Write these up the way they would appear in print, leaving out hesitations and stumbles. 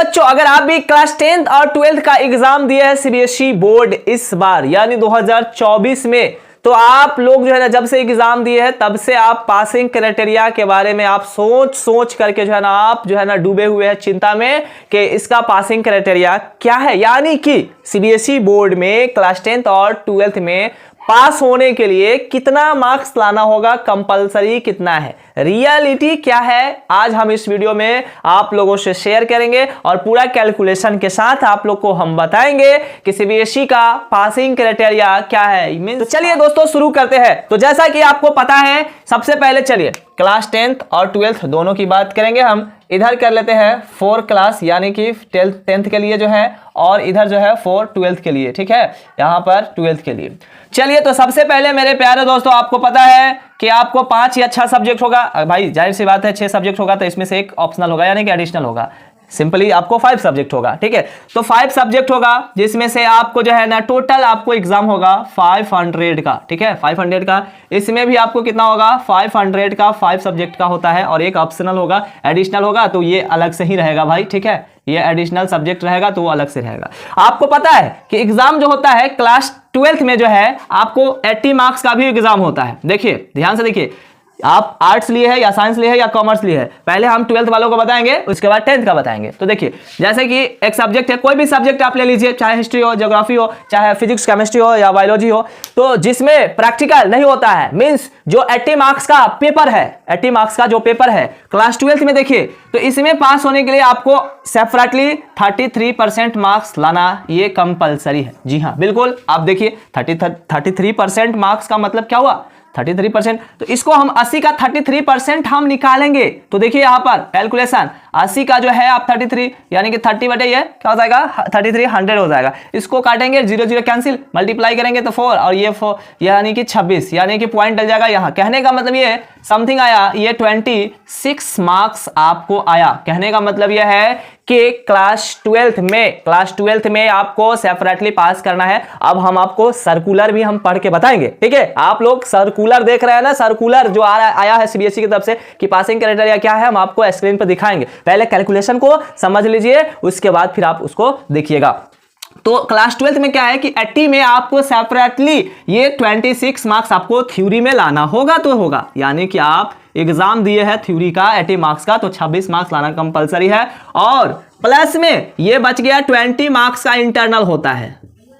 बच्चों, अगर आप भी क्लास 10th और 12th का एग्जाम दिए हैं सीबीएसई बोर्ड इस बार यानी 2024 में, तो आप लोग जो है ना जब से एग्जाम दिए हैं तब से आप पासिंग क्राइटेरिया के बारे में आप सोच करके जो है ना आप जो है ना डूबे हुए हैं चिंता में कि इसका पासिंग क्राइटेरिया क्या है। यानी कि सीबीएसई बोर्ड में क्लास 10th और 12th में पास होने के लिए कितना मार्क्स लाना होगा, कंपलसरी कितना है, रियलिटी क्या है, आज हम इस वीडियो में आप लोगों से शेयर करेंगे और पूरा कैलकुलेशन के साथ आप लोग को हम बताएंगे कि सीबीएसई का पासिंग क्राइटेरिया क्या है। तो चलिए दोस्तों शुरू करते हैं। तो जैसा कि आपको पता है, सबसे पहले चलिए क्लास 10th और 12th दोनों की बात करेंगे। हम इधर कर लेते हैं 4 क्लास यानी कि 10th के लिए जो है, और इधर जो है 4 12th के लिए, ठीक है, यहां पर 12th के लिए। चलिए, तो सबसे पहले मेरे प्यारे दोस्तों, आपको पता है कि आपको 5 या 6 सब्जेक्ट होगा। भाई जाहिर सी बात है 6 सब्जेक्ट होगा तो इसमें से एक ऑप्शनल होगा यानी कि एडिशनल होगा। सिंपली आपको 5 सब्जेक्ट होगा, ठीक है। तो 5 सब्जेक्ट होगा जिसमें से आपको जो है ना टोटल आपको एग्जाम होगा 500 का, ठीक है, 500 का। इसमें भी आपको कितना होगा 500 का 5 सब्जेक्ट का होता है, और एक ऑप्शनल होगा, एडिशनल होगा तो ये अलग से ही रहेगा भाई, ठीक है, ये एडिशनल सब्जेक्ट रहेगा तो वो अलग से रहेगा। आपको पता है कि एग्जाम जो होता है क्लास 12th में जो है आपको 80 मार्क्स का भी एग्जाम होता है। देखिए ध्यान से देखिए, आप आर्ट्स लिए है या साइंस लिए है या कॉमर्स लिए है, पहले हम 12th वालों को बताएंगे, उसके बाद 10th का बताएंगे। तो देखिए जैसे कि एक सब्जेक्ट है, कोई भी सब्जेक्ट आप ले लीजिए, चाहे हिस्ट्री हो, ज्योग्राफी हो, चाहे फिजिक्स केमिस्ट्री हो या बायोलॉजी हो, तो जिसमें प्रैक्टिकल नहीं होता है, मींस जो 80 मार्क्स का पेपर है, 80 मार्क्स का जो पेपर है क्लास 12th में, देखिए तो इसमें पास होने के लिए आपको सेपरेटली 33% मार्क्स लाना ये कंपलसरी है। जी हाँ बिल्कुल, आप देखिए 33% मार्क्स का मतलब क्या हुआ 33%, तो इसको हम 80 का 33% हम निकालेंगे। तो देखिए यहां पर कैलकुलेशन 80 का जो है आप 33 यानी कि 30 बटे ये क्या हो जाएगा 33 100 हो जाएगा। इसको काटेंगे 0 0 कैंसिल, मल्टीप्लाई करेंगे तो 4 और ये 4 यानी कि 26 यानी कि पॉइंट डल जाएगा यहाँ। कहने का मतलब ये समथिंग आया, ये 26 मार्क्स आपको आया। कहने का मतलब यह है कि क्लास 12th में आपको सेपरेटली पास करना है। अब हम आपको सर्कुलर भी हम पढ़ के बताएंगे, ठीक है। आप लोग सर्कुलर देख रहे हैं ना, सर्कुलर जो आया है सीबीएसई की तरफ से कि पासिंग क्राइटेरिया क्या है, हम आपको स्क्रीन पर दिखाएंगे। पहले कैलकुलेशन को समझ लीजिए, उसके बाद फिर आप उसको देखिएगा। तो क्लास 12th में क्या है कि 80 में आपको सेपरेटली ये 26 मार्क्स आपको थ्योरी में लाना होगा तो होगा, यानी कि आप एग्जाम दिए हैं थ्योरी का 80 मार्क्स का, तो 26 मार्क्स लाना कंपलसरी है। और प्लस में ये बच गया 20 मार्क्स का इंटरनल होता है,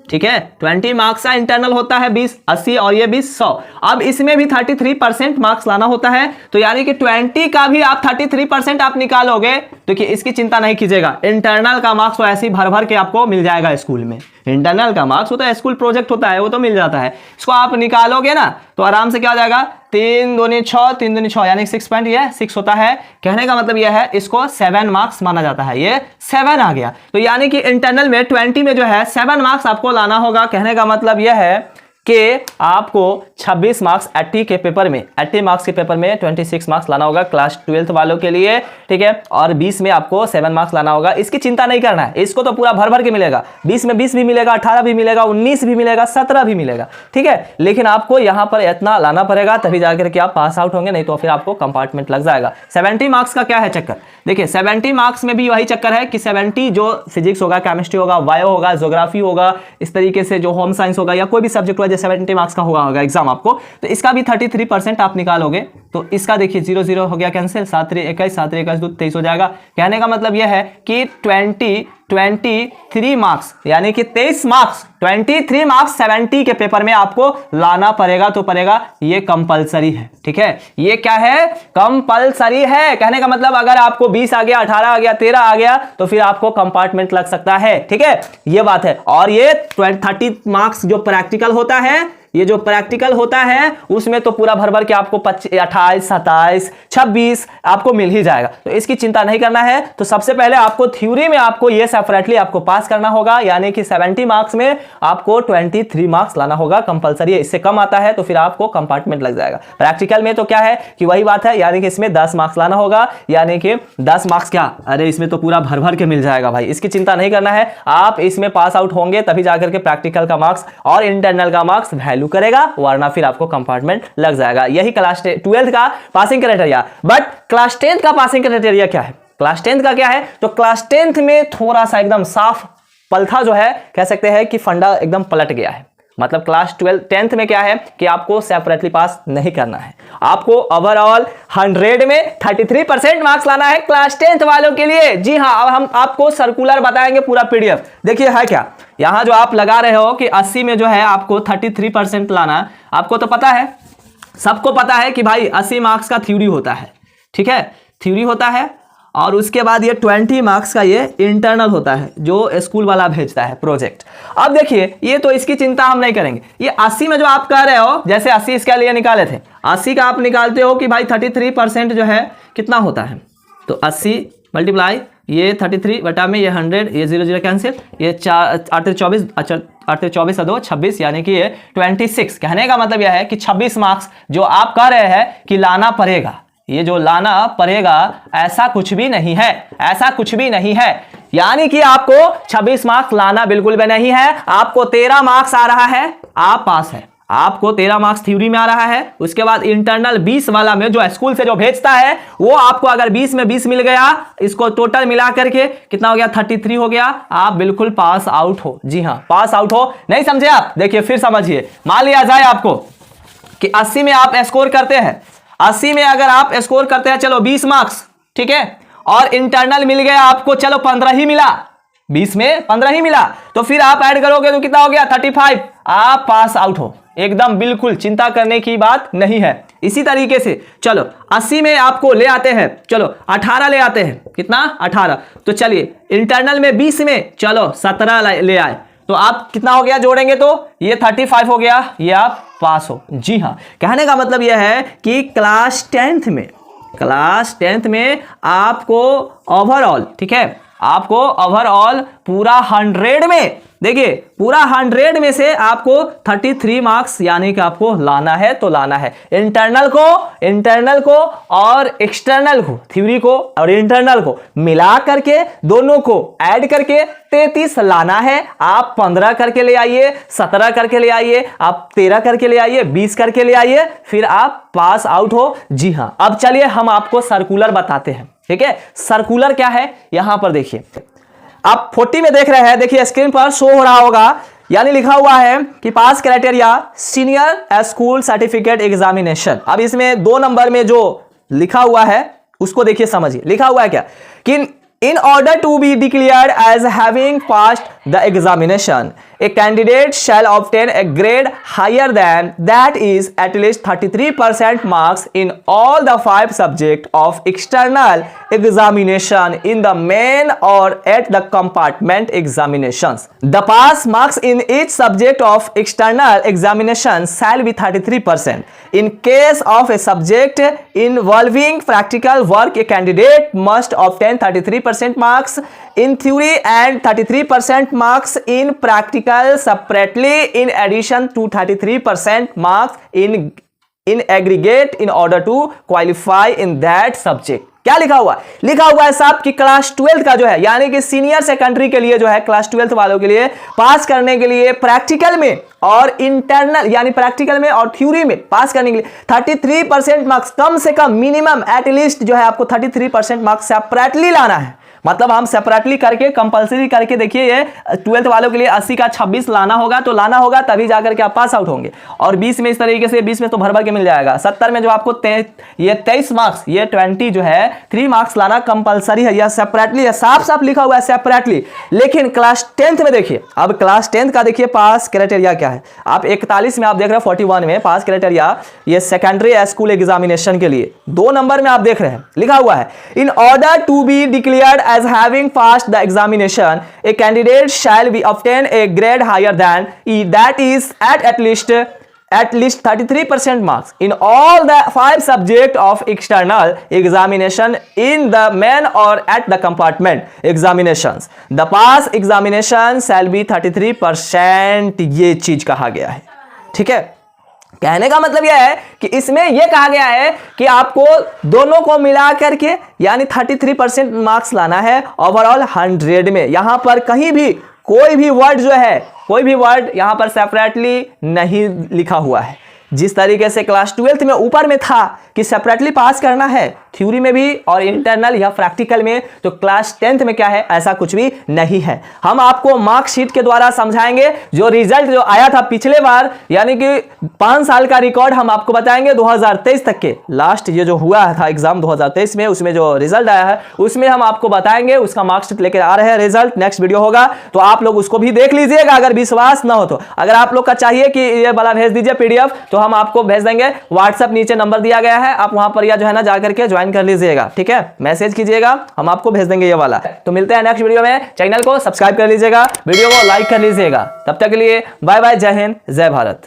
ठीक है, 20 मार्क्स का इंटरनल होता है, 20 80 और ये 20 100। अब इसमें भी 33% मार्क्स लाना होता है, तो यानी कि 20 का भी आप 33% आप निकालोगे तो कि इसकी चिंता नहीं कीजिएगा, इंटरनल का मार्क्स तो ऐसे ही भर भर के आपको मिल जाएगा स्कूल में। इंटरनल का मार्क्स होता है, स्कूल प्रोजेक्ट होता है, वो तो मिल जाता है। इसको आप निकालोगे ना तो आराम से क्या हो जाएगा 3 दूनी 6 3 दूनी 6 यानी 6 होता है। कहने का मतलब यह है इसको 7 मार्क्स माना जाता है, ये 7 आ गया। तो यानी कि इंटरनल में 20 में जो है 7 मार्क्स आपको लाना होगा। कहने का मतलब यह है कि आपको 26 मार्क्स 80 के पेपर में, 80 मार्क्स के पेपर में 26 मार्क्स लाना होगा क्लास 12th वालों के लिए, ठीक है। और 20 में आपको 7 मार्क्स लाना होगा। इसकी चिंता नहीं करना है, इसको तो पूरा भर भर के मिलेगा। 20 में 20 भी मिलेगा, 18 भी मिलेगा, 19 भी मिलेगा, 17 भी मिलेगा, ठीक है। लेकिन आपको यहां पर इतना लाना पड़ेगा तभी जाकर के आप पास आउट होंगे, नहीं तो फिर आपको कंपार्टमेंट लग जाएगा। 70 मार्क्स का क्या है चक्कर, देखिए 70 मार्क्स में भी वही चक्कर है कि 70 जो फिजिक्स होगा, केमिस्ट्री होगा, बायो होगा, ज्योग्राफी होगा, इस तरीके से जो होम साइंस होगा या कोई भी सब्जेक्ट होगा 70 मार्क्स का होगा एग्जाम आपको, तो इसका भी 33% आप निकालोगे। तो इसका देखिए 0 0 हो गया कैंसिल, 7 3 21 7 3 21 2 23 हो जाएगा। कहने का मतलब यह है कि 23 मार्क्स यानी कि 23 मार्क्स 23 मार्क्स 70 के पेपर में आपको लाना पड़ेगा तो पड़ेगा, ये कंपलसरी है, ठीक है। ये क्या है कंपलसरी है। कहने का मतलब अगर आपको 20 आ गया, 18 आ गया, 13 आ गया तो फिर आपको कंपार्टमेंट लग सकता है, ठीक है, ये बात है। और ये 30 मार्क्स जो प्रैक्टिकल होता है, ये जो प्रैक्टिकल होता है उसमें तो पूरा भर भर के आपको 28 27 26 आपको मिल ही जाएगा, तो इसकी चिंता नहीं करना है। तो सबसे पहले आपको थ्योरी में आपको ये सेपरेटली आपको पास करना होगा, यानी कि 70 मार्क्स में आपको 23 मार्क्स लाना होगा कंपलसरी है। इससे कम आता है तो फिर आपको कंपार्टमेंट लग जाएगा। प्रैक्टिकल में तो क्या है कि वही बात है, यानी कि इसमें 10 मार्क्स लाना होगा, यानी कि 10 मार्क्स क्या, अरे इसमें तो पूरा भर भर के मिल जाएगा भाई, इसकी चिंता नहीं करना है। आप इसमें पास आउट होंगे तभी जाकर के प्रैक्टिकल का मार्क्स और इंटरनल का मार्क्स वैल्यू करेगा, वरना फिर आपको कंपार्टमेंट लग जाएगा। यही क्लास 12th का passing criteria. But class 10th का पासिंग क्राइटेरिया क्या है, क्लास 10th का क्या है, तो क्लास 10th में थोड़ा सा एकदम साफ पलथा जो है, कह सकते हैं कि फंडा एकदम पलट गया है। मतलब क्लास 10th में क्या है कि आपको सेपरेटली पास नहीं करना है, आपको ओवरऑल 100 में 33% मार्क्स लाना है क्लास 10th वालों के लिए। जी हाँ, अब हम आपको सर्कुलर बताएंगे पूरा पीडीएफ। देखिए है क्या, यहां जो आप लगा रहे हो कि 80 में जो है आपको 33% लाना, आपको तो पता है, सबको पता है कि भाई 80 मार्क्स का थ्योरी होता है, ठीक है, थ्योरी होता है, और उसके बाद ये 20 मार्क्स का ये इंटरनल होता है जो स्कूल वाला भेजता है प्रोजेक्ट। अब देखिए ये तो इसकी चिंता हम नहीं करेंगे, ये 80 में जो आप कह रहे हो, जैसे 80 इसके लिए निकाले थे, 80 का आप निकालते हो कि भाई 33% जो है कितना होता है, तो 80 मल्टीप्लाई ये 33 बटा में ये 100, ये 0 0 कैंसिल, ये 4 8 24, अच्छा 8 24 2 26, यानी कि ये 26। कहने का मतलब यह है कि 26 मार्क्स जो आप कह रहे हैं कि लाना पड़ेगा, ये जो लाना पड़ेगा ऐसा कुछ भी नहीं है, ऐसा कुछ भी नहीं है। यानी कि आपको 26 मार्क्स लाना बिल्कुल भी नहीं है, आपको 13 मार्क्स आ रहा है, आप पास है। आपको 13 मार्क्स थ्योरी में आ रहा है, उसके बाद इंटरनल 20 वाला में जो स्कूल से जो भेजता है वो आपको अगर 20 में 20 मिल गया, इसको टोटल मिला करके कितना हो गया, 33 हो गया, आप बिल्कुल पास आउट हो। जी हाँ, पास आउट हो। नहीं समझे आप, देखिए फिर समझिए। मान लिया जाए आपको कि 80 में आप स्कोर करते हैं, 80 में अगर आप स्कोर करते हैं, चलो 20 मार्क्स, ठीक है, और इंटरनल मिल गया आपको, चलो 15 ही मिला, 20 में 15 ही मिला, तो फिर आप ऐड करोगे तो कितना हो गया, 35, आप पास आउट हो एकदम, बिल्कुल चिंता करने की बात नहीं है। इसी तरीके से चलो 80 में आपको ले आते हैं, चलो 18 ले आते हैं, कितना 18, तो चलिए इंटरनल में 20 में चलो 17 ले आए, तो आप कितना हो गया जोड़ेंगे तो ये 35 हो गया, ये आप पास हो। जी हाँ, कहने का मतलब यह है कि क्लास 10th में आपको ओवरऑल, ठीक है, आपको ओवरऑल पूरा 100 में, देखिए पूरा 100 में से आपको 33 मार्क्स यानी कि आपको लाना है, तो लाना है। इंटरनल को और एक्सटर्नल को, थ्योरी को और इंटरनल को मिला करके, दोनों को ऐड करके 33 लाना है। आप 15 करके ले आइए, 17 करके ले आइए, आप 13 करके ले आइए, 20 करके ले आइए, फिर आप पास आउट हो। जी हाँ, अब चलिए हम आपको सर्कुलर बताते हैं, ठीक है। सर्कुलर क्या है, यहां पर देखिए, आप 40 में देख रहे हैं, देखिए स्क्रीन पर शो हो रहा होगा, यानी लिखा हुआ है कि pass criteria senior school certificate examination. अब इसमें 2 नंबर में जो लिखा हुआ है उसको देखिए, समझिए लिखा हुआ है क्या, कि in order to be declared as having passed the examination, a candidate shall obtain a grade higher than that is at least 33% marks in all the 5 subjects of external examination in the main or at the compartment examinations. The pass marks in each subject of external examination shall be 33%. In case of a subject involving practical work, a candidate must obtain 33% marks in theory and 33% marks in practical separately, in addition to 33% marks in aggregate in order to qualify in that subject. क्या लिखा हुआ है, लिखा हुआ है साहब कि class 12 का जो है, यानी कि सीनियर सेकेंडरी के लिए जो है, क्लास 12 वालों के लिए पास करने के लिए प्रैक्टिकल में और इंटरनल, यानी प्रैक्टिकल में और थ्योरी में पास करने के लिए 33% मार्क्स, कम से कम मिनिमम एटलीस्ट जो है आपको 33% मार्क्स सेपरेटली लाना है। मतलब हम सेपरेटली करके, कंपलसरी करके, देखिए ये 12th वालों के लिए 80 का 26 लाना होगा, तो लाना होगा तभी जाकर के आप पास आउट होंगे। और 20 में इस तरीके से, 20 में तो भर भर के मिल जाएगा। 70 में जो आपको ये 23 मार्क्स, ये 20 जो है 3 मार्क्स लाना कंपलसरी है, या सेपरेटली है, साफ साफ लिखा हुआ है सेपरेटली। लेकिन क्लास 10th में देखिए, अब क्लास 10th का देखिए पास क्राइटेरिया क्या है। आप 41 में आप देख रहे हैं, 41 में पास क्राइटेरिया, ये सेकेंडरी स्कूल एग्जामिनेशन के लिए 2 नंबर में आप देख रहे हैं, लिखा हुआ है, in order to be declared as having passed the examination, a candidate shall be obtain a grade higher than E, that is at least 33% marks in all the 5 subjects of external examination in the main or at the compartment examinations. The pass examination shall be 33%. ये चीज कहा गया है, ठीक है। कहने का मतलब यह है कि इसमें यह कहा गया है कि आपको दोनों को मिला करके यानी 33% मार्क्स लाना है ओवरऑल 100 में। यहां पर कहीं भी कोई भी वर्ड जो है, कोई भी वर्ड यहां पर सेपरेटली नहीं लिखा हुआ है। जिस तरीके से क्लास 12th में ऊपर में था कि सेपरेटली पास करना है, थ्योरी में भी और इंटरनल या प्रैक्टिकल में, तो क्लास 10th में क्या है, ऐसा कुछ भी नहीं है। हम आपको मार्कशीट के द्वारा समझाएंगे, जो रिजल्ट जो आया था पिछले बार, यानी कि 5 साल का रिकॉर्ड हम आपको बताएंगे 2023 तक के। लास्ट ये जो हुआ था एग्जाम 2023 में, उसमें जो रिजल्ट आया है उसमें हम आपको बताएंगे, उसका मार्कशीट लेकर आ रहे हैं, रिजल्ट नेक्स्ट वीडियो होगा, तो आप लोग उसको भी देख लीजिएगा अगर विश्वास ना हो तो। अगर आप लोग का चाहिए कि ये वाला भेज दीजिए पीडीएफ, तो हम आपको भेज देंगे। व्हाट्सएप नीचे नंबर दिया गया है, आप वहां पर या जो है ना जाकर के ज्वाइन कर लीजिएगा, ठीक है, मैसेज कीजिएगा, हम आपको भेज देंगे ये वाला। तो मिलते हैं नेक्स्ट वीडियो में, चैनल को सब्सक्राइब कर लीजिएगा, वीडियो को लाइक कर लीजिएगा। तब तक के लिए बाय बाय, जय हिंद, जय भारत।